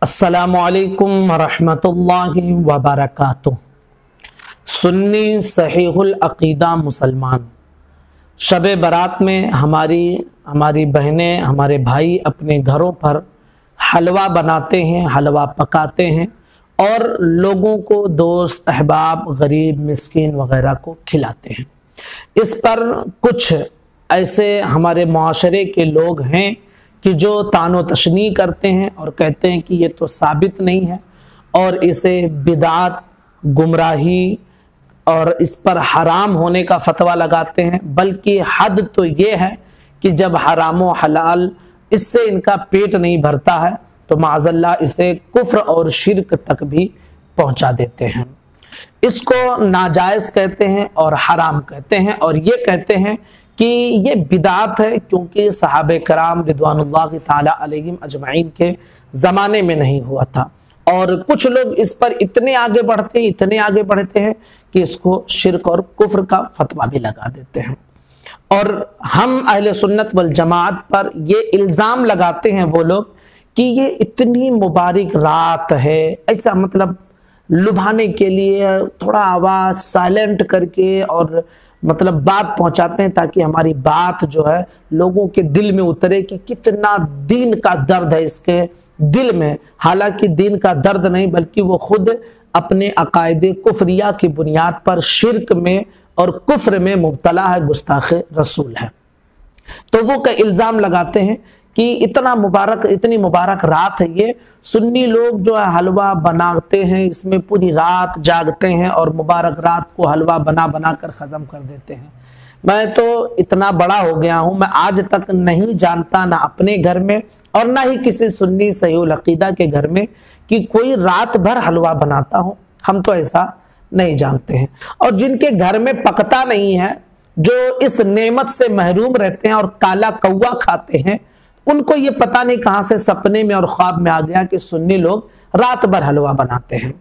अस्सलामुअलैकुम रहमतुल्लाहि व बरकातुहू। सुन्नी सहीहुल अक़ीदा मुसलमान, शब बारात में हमारी बहनें, हमारे भाई अपने घरों पर हलवा बनाते हैं, हलवा पकाते हैं और लोगों को, दोस्त अहबाब, गरीब, मिस्कीन वगैरह को खिलाते हैं। इस पर कुछ ऐसे हमारे माशरे के लोग हैं कि जो तानो तशनी करते हैं और कहते हैं कि ये तो साबित नहीं है और इसे बिदात, गुमराही और इस पर हराम होने का फतवा लगाते हैं। बल्कि हद तो ये है कि जब हराम व हलाल इससे इनका पेट नहीं भरता है तो माज़ल्लाह इसे कुफ्र और शिरक तक भी पहुंचा देते हैं। इसको नाजायज़ कहते हैं और हराम कहते हैं और ये कहते हैं कि ये बिदात है, क्योंकि सहाबे कराम रिदवानुल्लाहि ताला अलैहिम अजमाइन के ज़माने में नहीं हुआ था। और कुछ लोग इस पर इतने आगे बढ़ते हैं कि इसको शिरक और कुफ्र का फतवा भी लगा देते हैं। और हम अहले सुन्नत वल जमात पर ये इल्ज़ाम लगाते हैं वो लोग कि ये इतनी मुबारक रात है, ऐसा मतलब लुभाने के लिए थोड़ा आवाज़ साइलेंट करके और मतलब बात पहुंचाते हैं ताकि हमारी बात जो है लोगों के दिल में उतरे कि कितना दीन का दर्द है इसके दिल में। हालांकि दीन का दर्द नहीं, बल्कि वो खुद अपने अकायदे कुफरिया की बुनियाद पर शिरक में और कुफ्र में मुब्तला है, गुस्ताख रसूल है। तो वो का इल्ज़ाम लगाते हैं कि इतनी मुबारक रात है ये, सुन्नी लोग जो है हलवा बनाते हैं, इसमें पूरी रात जागते हैं और मुबारक रात को हलवा बना कर ख़त्म कर देते हैं। मैं तो इतना बड़ा हो गया हूँ, मैं आज तक नहीं जानता, ना अपने घर में और ना ही किसी सुन्नी सहीहुल अक़ीदा के घर में, कि कोई रात भर हलवा बनाता हो। हम तो ऐसा नहीं जानते हैं। और जिनके घर में पकता नहीं है, जो इस नेमत से महरूम रहते हैं और काला कौवा खाते हैं, उनको ये पता नहीं कहां से सपने में और ख्वाब में आ गया कि सुन्नी लोग रात भर हलवा बनाते हैं।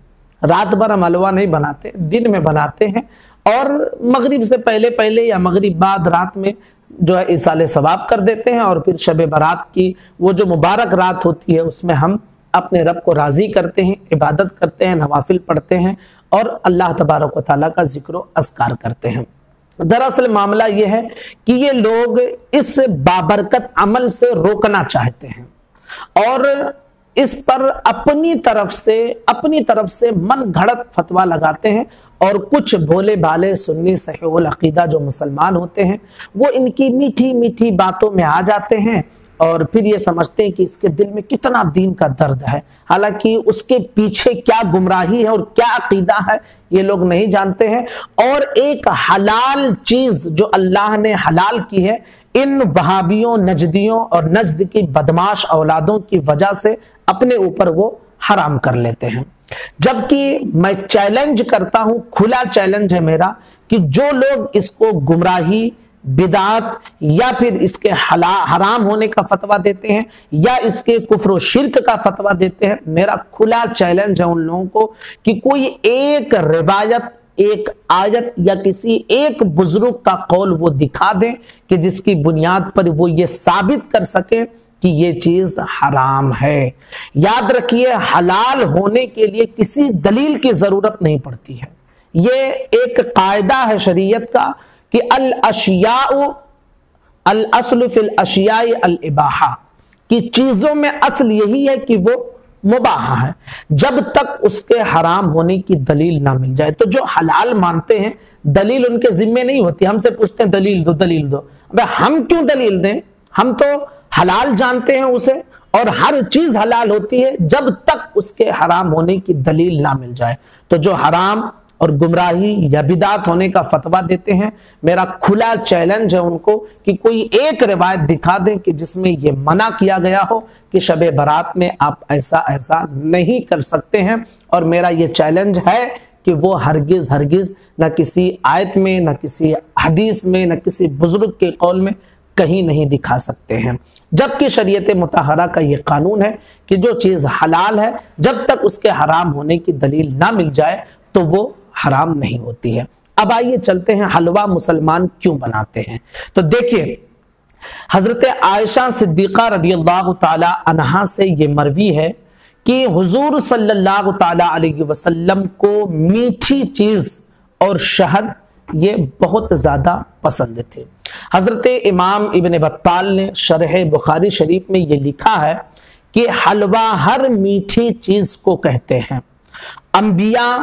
रात भर हम हलवा नहीं बनाते, दिन में बनाते हैं और मगरिब से पहले या मगरिब बाद रात में जो है इसाले सवाब कर देते हैं। और फिर शब बारात की वो जो मुबारक रात होती है उसमें हम अपने रब को राजी करते हैं, इबादत करते हैं, नवाफिल पढ़ते हैं और अल्लाह तबारक व तआला का जिक्र अस्कार करते हैं। दरअसल मामला यह है कि ये लोग इस बाबरकत अमल से रोकना चाहते हैं और इस पर अपनी तरफ से मन घड़त फतवा लगाते हैं। और कुछ भोले भाले सुन्नी सहीहुल अक़ीदा जो मुसलमान होते हैं वो इनकी मीठी मीठी बातों में आ जाते हैं और फिर ये समझते हैं कि इसके दिल में कितना दीन का दर्द है। हालांकि उसके पीछे क्या गुमराही है और क्या अकीदा है ये लोग नहीं जानते हैं। और एक हलाल चीज जो अल्लाह ने हलाल की है, इन वहाबियों, नजदियों और नजद की बदमाश औलादों की वजह से अपने ऊपर वो हराम कर लेते हैं। जबकि मैं चैलेंज करता हूं, खुला चैलेंज है मेरा, कि जो लोग इसको गुमराही, बिदात या फिर इसके हराम होने का फतवा देते हैं या इसके कुफ्र व शिरक का फतवा देते हैं, मेरा खुला चैलेंज है उन लोगों को कि कोई एक रिवायत, एक आयत या किसी एक बुजुर्ग का कौल वो दिखा दें कि जिसकी बुनियाद पर वो ये साबित कर सके कि ये चीज हराम है। याद रखिए, हलाल होने के लिए किसी दलील की जरूरत नहीं पड़ती है। ये एक कायदा है शरीयत का कि अल अशियाउ अल अस्लु फिल अशियाई अल इबाहा, कि चीजों में असल यही है कि वो मुबाहा है जब तक उसके हराम होने की दलील ना मिल जाए। तो जो हलाल मानते हैं दलील उनके जिम्मे नहीं होती, हमसे पूछते हैं दलील दो। अबे हम क्यों दलील दें? हम तो हलाल जानते हैं उसे, और हर चीज हलाल होती है जब तक उसके हराम होने की दलील ना मिल जाए। तो जो हराम और गुमराही या बिदात होने का फतवा देते हैं, मेरा खुला चैलेंज है उनको कि कोई एक रिवायत दिखा दें कि जिसमें यह मना किया गया हो कि शब बारात में आप ऐसा नहीं कर सकते हैं। और मेरा यह चैलेंज है कि वो हरगिज न किसी आयत में, न किसी हदीस में, न किसी बुजुर्ग के कौल में कहीं नहीं दिखा सकते हैं। जबकि शरीयत मुतहरा का ये कानून है कि जो चीज हलाल है जब तक उसके हराम होने की दलील ना मिल जाए तो वो हराम नहीं होती है। अब आइए चलते हैं हलवा मुसलमान क्यों बनाते हैं। तो देखिए, हजरत आयशा सिद्दीक़ा रज़ियल्लाहु ताला अन्हा से ये मरवी है کہ حضور صلی اللہ تعالی علیہ وسلم کو میٹھی چیز اور شہد یہ بہت زیادہ پسند تھے۔ حضرت امام ابن بطال نے شرح بخاری شریف میں یہ لکھا ہے کہ حلوہ ہر میٹھی چیز کو کہتے ہیں۔ انبیاء،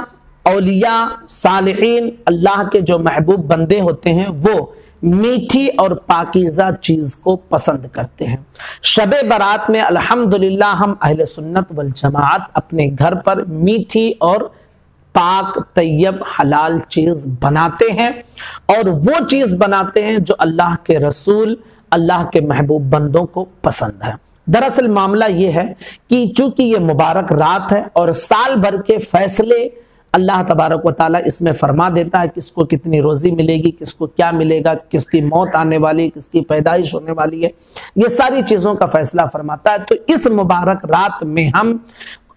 اولیاء، صالحین، اللہ کے جو محبوب بندے ہوتے ہیں وہ میٹھی اور پاکیزہ چیز کو پسند کرتے ہیں۔ شب برات میں الحمدللہ ہم اہل سنت والجماعت اپنے گھر پر میٹھی اور پاک طیب حلال چیز بناتے ہیں، اور وہ چیز بناتے ہیں جو اللہ کے رسول، اللہ کے محبوب بندوں کو پسند ہے۔ دراصل معاملہ یہ ہے کہ چونکہ یہ مبارک رات ہے اور سال بھر کے فیصلے اللہ تبارک و تعالیٰ اس میں فرما دیتا ہے، کس کو کتنی روزی ملے گی، کس کو کیا ملے گا، کس کی موت آنے والی، کس کی پیدائش ہونے والی ہے، یہ ساری چیزوں کا فیصلہ فرماتا ہے۔ تو اس مبارک رات میں ہم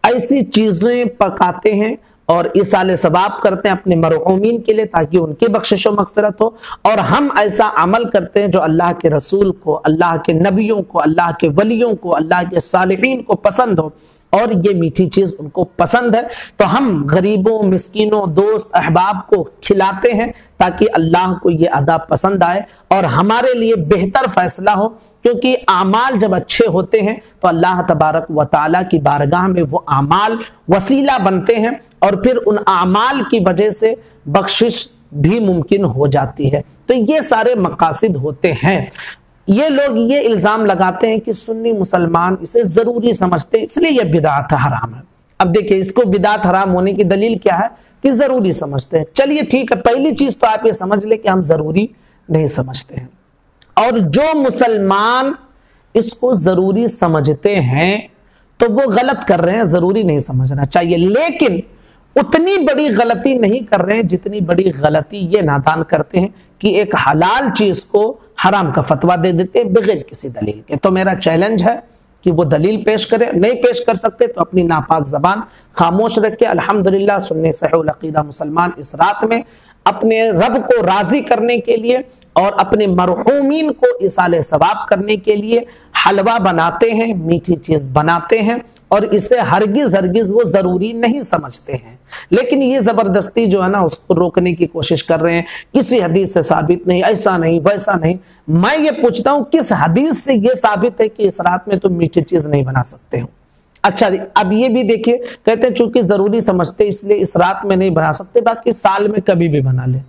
ایسی چیزیں پکاتے ہیں اور ایصال ثواب کرتے ہیں اپنے مرحومین کے لیے تاکہ ان کی بخشش و مغفرت ہو، اور ہم ایسا عمل کرتے ہیں جو اللہ کے رسول کو، اللہ کے نبیوں کو، اللہ کے ولیوں کو، اللہ کے صالحین کو پسند ہو، اور یہ میٹھی چیز ان کو پسند ہے، تو ہم غریبوں، مسکینوں، دوست، احباب کو کھلاتے ہیں تاکہ اللہ کو یہ ادا پسند آئے اور ہمارے لیے بہتر فیصلہ ہو، کیونکہ اعمال جب اچھے ہوتے ہیں تو اللہ تبارک و تعالیٰ کی بارگاہ میں وہ اعمال وسیلہ بنتے ہیں، اور پھر ان اعمال کی وجہ سے بخشش بھی ممکن ہو جاتی ہے۔ تو یہ سارے مقاصد ہوتے ہیں۔ یہ لوگ یہ الزام لگاتے ہیں کہ سنی مسلمان اسے ضروری سمجھتے ہیں، اس لیے یہ بدعت حرام ہے۔ اب دیکھیں اس کو بدعت حرام ہونے کی دلیل کیا ہے کہ ضروری سمجھتے ہیں۔ چلیے ٹھیک ہے، پہلی چیز تو آپ یہ سمجھ لیں کہ ہم ضروری نہیں سمجھتے ہیں، اور جو مسلمان اس کو ضروری سمجھتے ہیں تو وہ غلط کر رہے ہیں، ضروری نہیں سمجھنا چاہیے، لیکن اتنی بڑی غلطی نہیں کر رہے ہیں جتنی بڑی غلطی یہ نادان کرتے ہیں کہ ایک حلال چیز کو حرام کا فتویٰ دے دیتے ہیں بغیر کسی دلیل کے۔ تو میرا چیلنج ہے کہ وہ دلیل پیش کرے، نہیں پیش کر سکتے تو اپنی ناپاک زبان خاموش رکھ کے الحمدللہ سنی صحیح العقیدہ مسلمان اس رات میں اپنے رب کو راضی کرنے کے لیے اور اپنے مرحومین کو ایصال ثواب کرنے کے لیے حلوہ بناتے ہیں، میٹھی چیز بناتے ہیں، اور اسے ہرگز وہ ضروری نہیں سمجھتے ہیں، لیکن یہ زبردستی جو ہے نا اس کو روکنے کی کوشش کر رہے ہیں۔ کسی حدیث سے ثابت نہیں، ایسا نہیں، ویسا نہیں۔ میں یہ پوچھتا ہوں کس حدیث سے یہ ثابت ہے کہ اس رات میں تم میٹھی چیز نہیں بنا سکتے ہو؟ اچھا اب یہ بھی دیکھیے، کہتے ہیں چونکہ ضروری سمجھتے اس لیے اس رات میں نہیں بنا سکتے، باقی سال میں کبھی بھی بنا لیں۔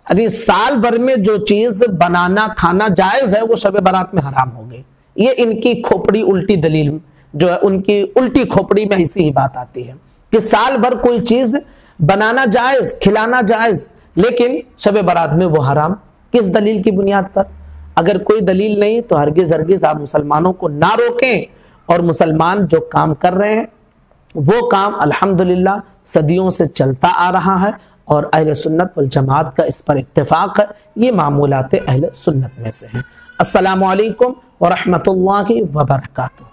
یعنی سال بھر میں جو چیز بنانا کھانا جائز ہے وہ شب برات میں حرام ہو گئی۔ یہ ان کی کھوپڑی الٹی دلیل جو ہے، ان کی الٹی کھوپڑی میں ایسی ہی بات آتی ہے کہ سال بھر کوئی چیز بنانا جائز، کھلانا جائز، لیکن شب برات میں وہ حرام۔ کس دلیل کی بنیاد پر؟ اگر کوئی دلیل نہیں تو ہرگز آپ مسلمانوں کو نہ روکیں، اور مسلمان جو کام کر رہے ہیں وہ کام الحمدللہ صدیوں سے چلتا آ رہا ہے، اور اہل سنت والجماعت کا اس پر اتفاق ہے، یہ معمولات اہل سنت میں سے ہیں۔ السلام علیکم ورحمۃ اللہ وبرکاتہ۔